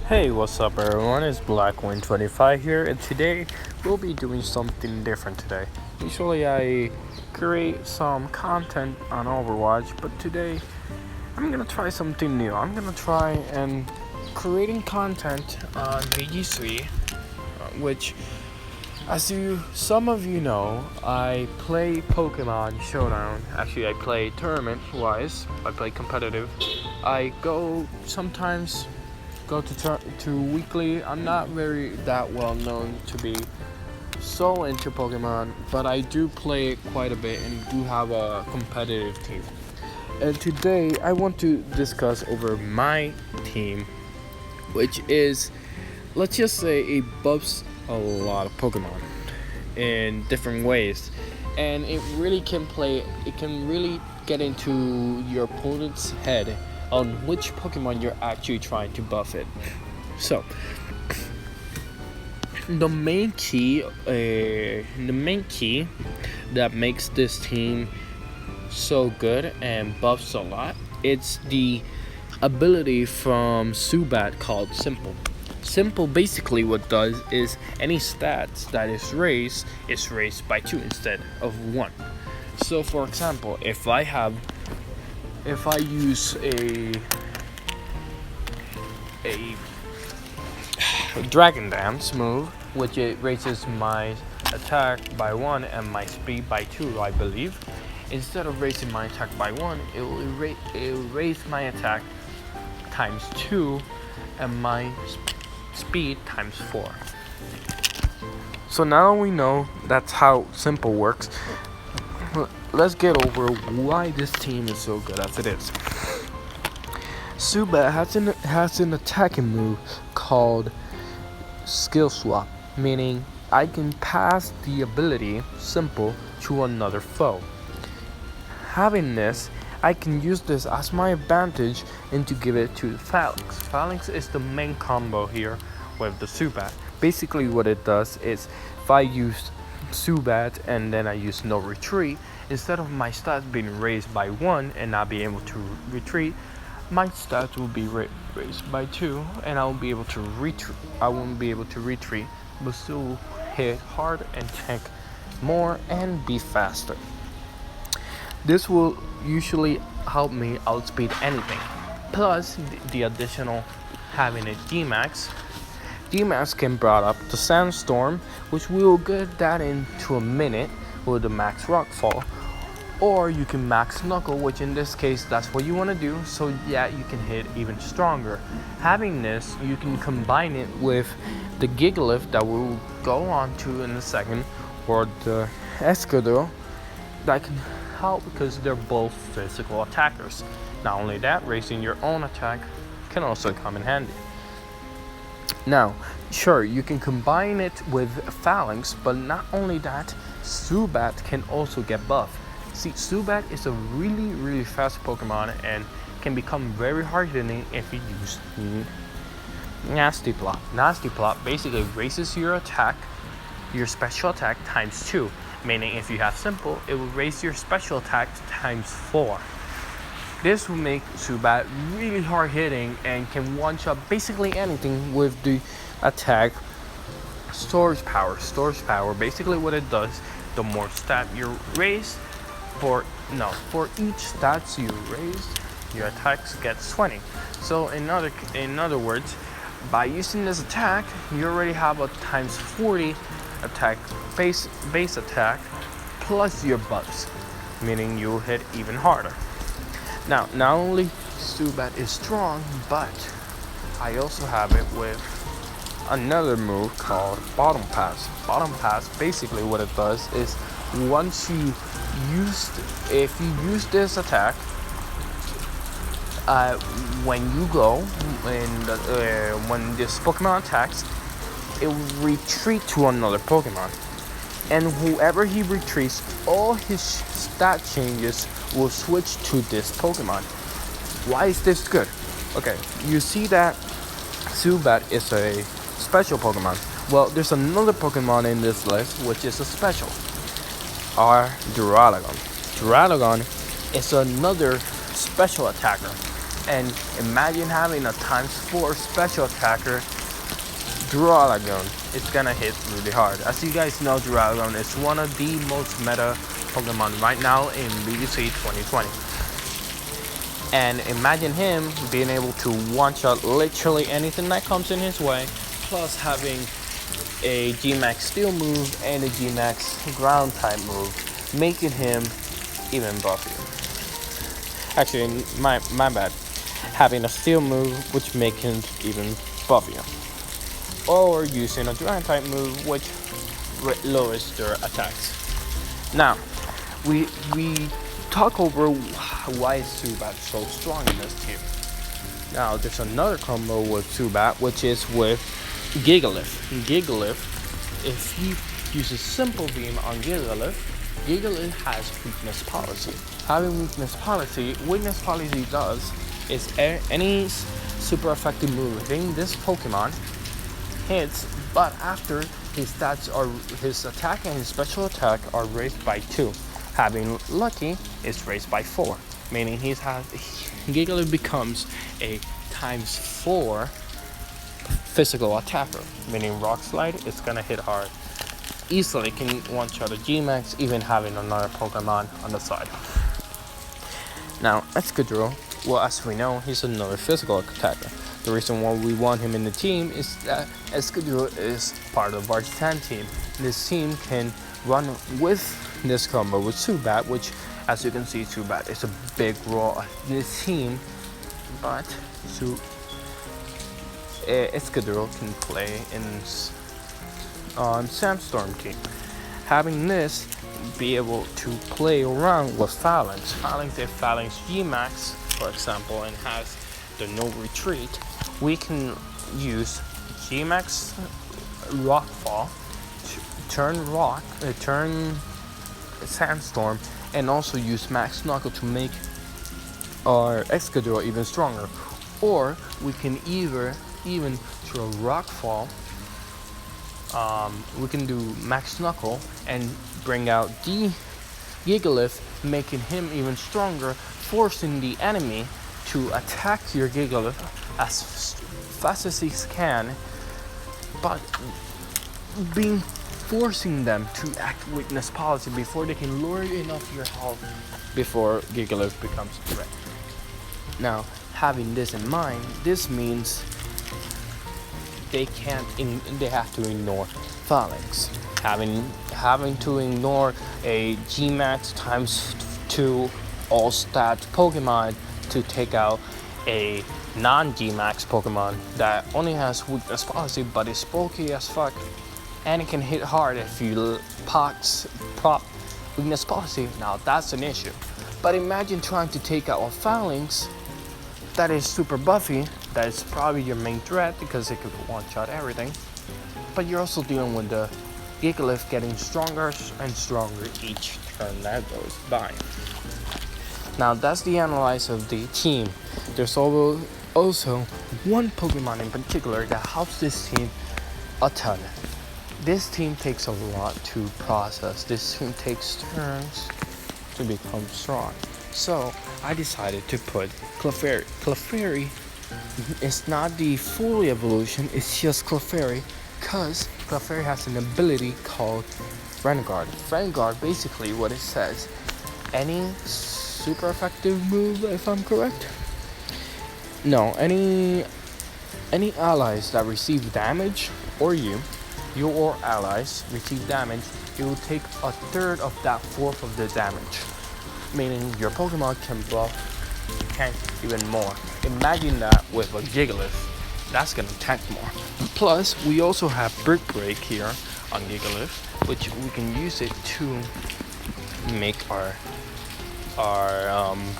Hey, what's up everyone? It's Blackwing25 here, and today we'll be doing something different today. Usually I create some content on Overwatch, but today I'm gonna try something new. I'm gonna try and creating content on VGC, which some of you know, I play Pokemon Showdown. Actually, I play tournament-wise. I play competitive. I sometimes go to weekly. I'm not very that well known to be so into Pokemon, but I do play it quite a bit and do have a competitive team. And today I want to discuss over my team, which is, let's just say, it buffs a lot of Pokemon in different ways, and it can really get into your opponent's head on which Pokemon you're actually trying to buff it. So the main key that makes this team so good and buffs a lot, it's the ability from Zubat called Simple. Simple basically what does is any stats that is raised by 2 instead of 1. So for example, if I use a Dragon Dance move, which it raises my attack by 1 and my speed by 2, I believe. Instead of raising my attack by 1, it will raise my attack times 2 and my speed times 4. So now we know that's how Simple works. Let's get over why this team is so good as it is. Zubat has an attacking move called Skill Swap, meaning I can pass the ability Simple to another foe. Having this, I can use this as my advantage and to give it to Phalanx. Phalanx is the main combo here with the Zubat. Basically what it does is, if I use Zubat and then I use no retreat, instead of my stats being raised by 1 and not being able to retreat, my stats will be raised by 2 and I won't be able to retreat, but still hit hard and tank more and be faster. This will usually help me outspeed anything. Plus the additional having a D-Max. D-Max can brought up the Sandstorm, which we will get that into a minute with the Max Rockfall. Or you can Max Knuckle, which in this case that's what you want to do, so yeah, you can hit even stronger. Having this, you can combine it with the Gigalith that we'll go on to in a second, or the Escadrille, that can help because they're both physical attackers. Not only that, raising your own attack can also come in handy. Now, sure, you can combine it with Phalanx, but not only that, Zubat can also get buffed. See, Zubat is a really fast Pokemon and can become very hard hitting if you use Nasty Plot. Nasty Plot basically raises your special attack times 2, meaning if you have Simple, it will raise your special attack times 4. This will make Zubat really hard hitting and can one-shot basically anything with the attack Storage Power. Basically what it does, the more stat you raise, for each stats you raise, your attacks get 20. So in other words, by using this attack, you already have a times 40 attack base attack plus your buffs, meaning you'll hit even harder. Now, not only Zubat is strong, but I also have it with another move called Bottom Pass. Bottom Pass, basically what it does is, if you use this attack, when this Pokemon attacks, it will retreat to another Pokemon, and whoever he retreats, all his stat changes will switch to this Pokemon. Why is this good? Okay, you see that Zubat is a special Pokemon. Well, there's another Pokemon in this list which is a special. Duraludon. Duraludon is another special attacker. And imagine having a ×4 special attacker Duralagon. It's gonna hit really hard. As you guys know, Duralagon is one of the most meta Pokemon right now in VGC 2020. And imagine him being able to one-shot literally anything that comes in his way, plus having a G-Max Steel move and a G-Max Ground type move, making him even buffier. Actually, my bad. Having a Steel move, which makes him even buffier. Or using a Ground type move, which lowers their attacks. Now, we talk over why is Zubat so strong in this team. Now, there's another combo with Zubat, which is with Gigalith. Gigalith, if he uses Simple Beam on Gigalith, Gigalith has weakness policy. Having weakness policy does is any super effective move hitting this Pokemon hits, but after his attack and his special attack are raised by 2. Having Lucky is raised by 4, meaning Gigalith becomes a ×4 physical attacker, meaning Rock Slide is gonna hit hard. Easily can one-shot a G-Max, even having another Pokemon on the side. Now, Excadrill, well, as we know, he's another physical attacker. The reason why we want him in the team is that Excadrill is part of our 10 team. This team can run with this combo with Zubat, which, as you can see, Zubat is a big role in this team, but Excadrill can play in Sandstorm team. Having this be able to play around with Phalanx. If Phalanx G-Max, for example, and has the no retreat, we can use G-Max Rockfall, turn Sandstorm, and also use Max Knuckle to make our Excadrill even stronger. Or we can even throw Rockfall. We can do Max Knuckle and bring out the Gigalith, making him even stronger, forcing the enemy to attack your Gigalith as fast as he can, but forcing them to act weakness policy before they can lure enough your health before Gigalith becomes a threat. Now, having this in mind, this means they have to ignore Phalanx. Having to ignore a G-Max ×2 all-stat Pokemon to take out a non-G-Max Pokemon that only has weakness policy but is bulky as fuck, and it can hit hard if you prop weakness policy. Now that's an issue. But imagine trying to take out a Phalanx that is super buffy, that is probably your main threat because it could one-shot everything, but you're also dealing with the Gigalith getting stronger and stronger each turn that goes by. Now that's the analysis of the team. There's also one Pokemon in particular that helps this team a ton. This team takes a lot to process. This team takes turns to become strong. So I decided to put Clefairy. Clefairy is not the full evolution, it's just Clefairy, because Clefairy has an ability called Renegard. Renegard, basically what it says, any super effective move, if I'm correct? No, any allies that receive damage, or you or allies receive damage, it will take a third of that fourth of the damage. Meaning your Pokemon can buff tank even more. Imagine that with a Gigalith. That's gonna tank more. Plus, we also have Brick Break here on Gigalith, which we can use it to make our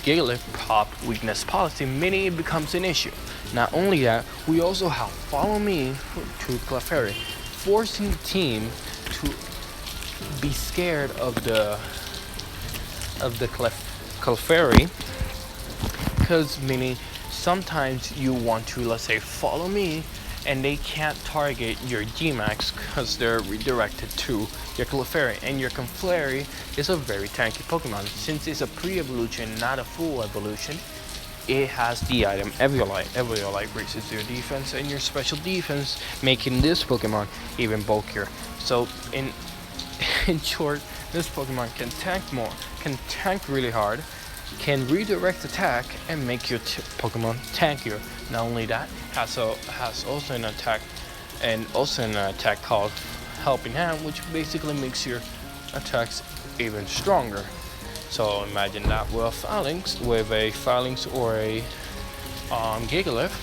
Gigalith pop weakness policy, meaning it becomes an issue. Not only that, we also have Follow Me to Clefairy, forcing the team to be scared of the Clefairy, because meaning sometimes you want to, let's say, Follow Me, and they can't target your G-Max because they're redirected to your Clefairy, and your Clefairy is a very tanky Pokemon. Since it's a pre-evolution, not a full evolution, it has the item Eviolite raises your defense and your special defense, making this Pokemon even bulkier. So in short, this Pokemon can tank really hard, can redirect attack and make your Pokemon tankier. Not only that, has also an attack called Helping Hand, which basically makes your attacks even stronger. So imagine that with a Phalanx or a Gigalith,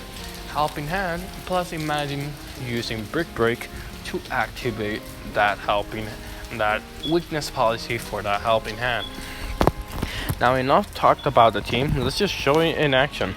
Helping Hand, plus imagine using Brick Break to activate that weakness policy for that Helping Hand. Now enough talked about the team, let's just show it in action.